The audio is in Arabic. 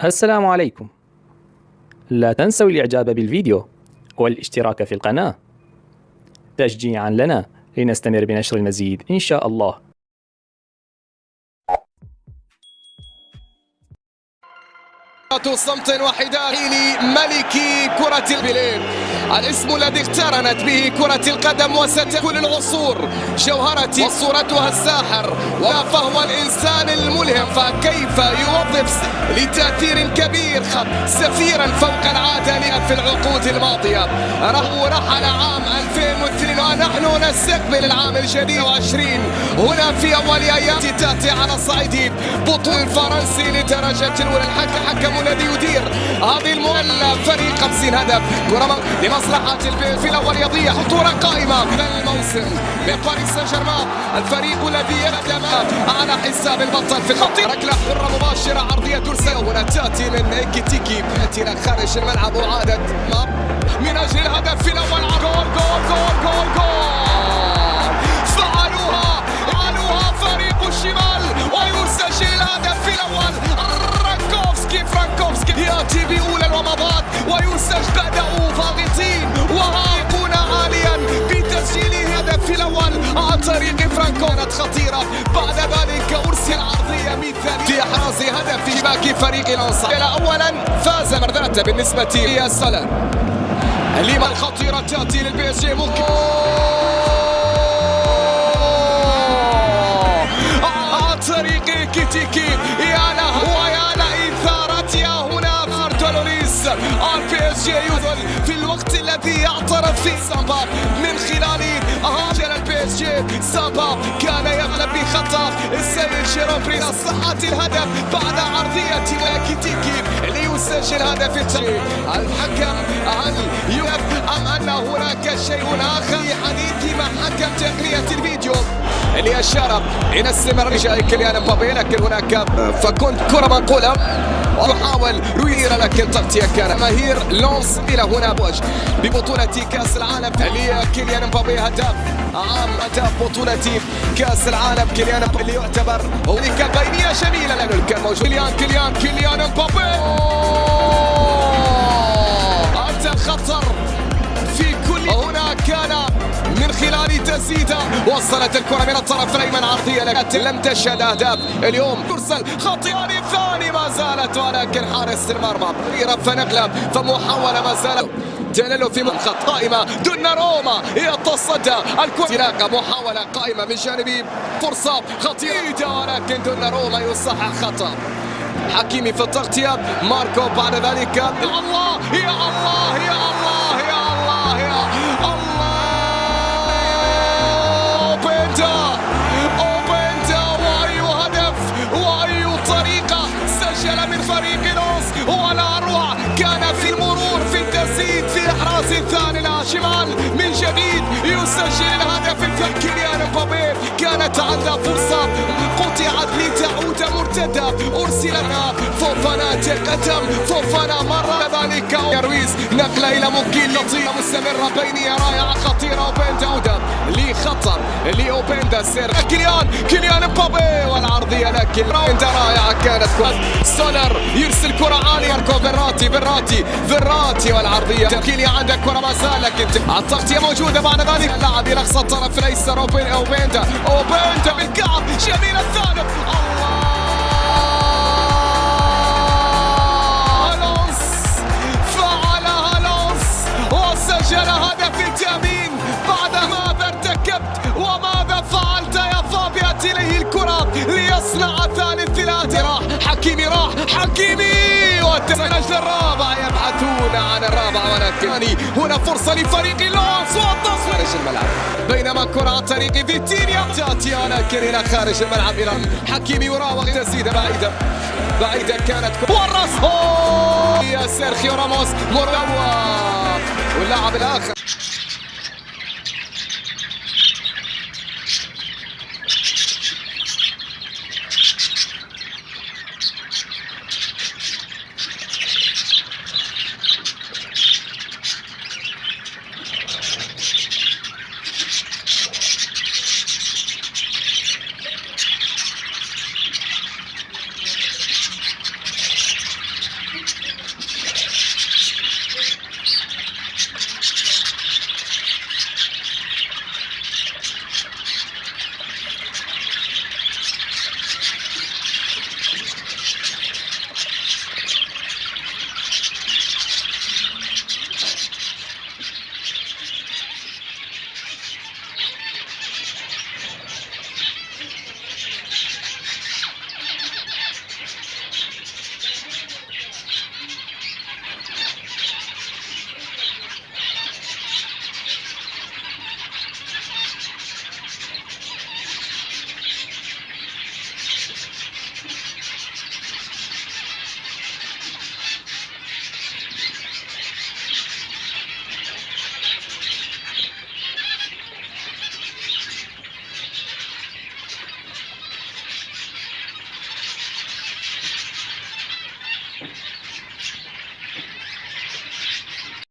السلام عليكم. لا تنسوا الإعجاب بالفيديو والاشتراك في القناة تشجيعا لنا لنستمر بنشر المزيد إن شاء الله. صمت وحدة ملك كرة البلاد، الاسم الذي اقترنت به كرة القدم وستكون العصور جوهرة وصورتها الساحر، فهو الإنسان الملهم، فكيف يوظف لتأثير كبير سفيرا فوق العادة في العقود الماضية. رحل عام 2002 ونحن نستقبل العام الجديد 20 هنا في أول أيام تأتي على صعيد بطولة الفرنسي لدرجة الأولى. الحكم الذي يدير هذه المؤلة فريق 50 هدف كرة لمصلحة البيت في الأول يضيع خطورة قائمة الموسم من باريس سان جيرمان، الفريق الذي يقدم على حساب البطل في خط ركلة حرة مباشرة عرضية ترسل هنا تأتي من إيكيتيكي إلى خارج الملعب وعادت من أجل الهدف الأول. جول جول جول جول جول فعلوها فريق الشمال ويسجل الهدف الأول. فرانكوفسكي يأتي بأولى الومضات ويسجل بدأوا ضاغطين وهاقون عاليا بتسجيل الهدف الأول عن طريق فرانكوفسكي خطيرة. بعد ذلك أرسل عرضية مثالية في إحراز هدف شباك فريق الأنصار. أولا فاز مرذاته بالنسبة للسلام لما الخطيرة تأتي للبي اس جي ممكن عن طريق كيتيكي يا لها ويا لإثارتها هنا فارتولوليس. البي اس جي يذل في الوقت الذي اعترف فيه سامبا من خلال هاجر البي اس جي. سامبا كان يغلب بخطأ السيد شيروبري صحة الهدف بعد عرضية كيتيكي ليسجل هدف التعليق. الحكم هل يوقف أم أن هناك شيء آخر؟ في حديثي مع حكم تقنية الفيديو اللي أشار إلى استمرار جاي كيليان امبابي، لكن هناك فكنت كرة منقولة ويحاول رويرا لكن تغطية كان مهير لونس إلى هنا بوجه ببطولة كأس العالم لكيليان امبابي هداف عام هداف بطولة كأس العالم. كيليان امبابي اللي يعتبر هناك بينية جميلة لأنه كان موجود كيليان امبابي أنت خطر في كل هنا كان من خلال تسديده وصلت الكرة من الطرف الأيمن عرضية لكن لم تشهد أهداف اليوم. ترسل خطيان الثاني ما زالت ولكن حارس المرمى فنقلب فمحاولة ما زالت تنلو في منخط قائمة. دوناروما يتصدى الكرة محاولة قائمة من جانبي فرصة خطيرة ولكن دوناروما يصحح خطأ. حكيمي في التغطية ماركو بعد ذلك يا الله يا الله يا الله يا الله يا الله أوبندا وأي هدف وأي طريقة سجل من فريق لونس ولا أروع. كان في المرور في التسديد في إحراز الثاني لا شمال من جديد يسجل الهدف الثاني. كيليان امبابي كانت عنده فرصة قطعت لتعود مرتدة أرسلتها فوفانا تقدم فوفانا مرة ذلك رويز نقلة إلى ممكن لطيفة مستمرة بينية رائعة خطيرة. أوبندا عودة لخطر لأوبندا سير كيليان امبابي والعرضية لكن أوبندا رائعة كانت. سولر يرسل كرة عالية يركو فيراتي والعرضية كيليان عندك كرة ما زال لكن التغطية موجودة. بعد ذلك اللاعب إلى أقصى الطرف الأيسر أوبندا بالكعب جميل الثالث ألونس فعلها ألونس وسجل هدف التأمين. بعد ماذا ارتكبت وماذا فعلت يا فابيات إليه الكرة ليصنع ثالث ثلاثة. راح حكيمي والتسجيل الرابع يبحثون عن الرابع ولكن هنا فرصة لفريق لونس والتصوير خارج الملعب بينما كرة عن طريق فيتينيا تأتي ولكن إلى خارج الملعب إلى حكيمي يراوغ تسديدة بعيدة كانت والراس يا سيرخيو راموس واللاعب الآخر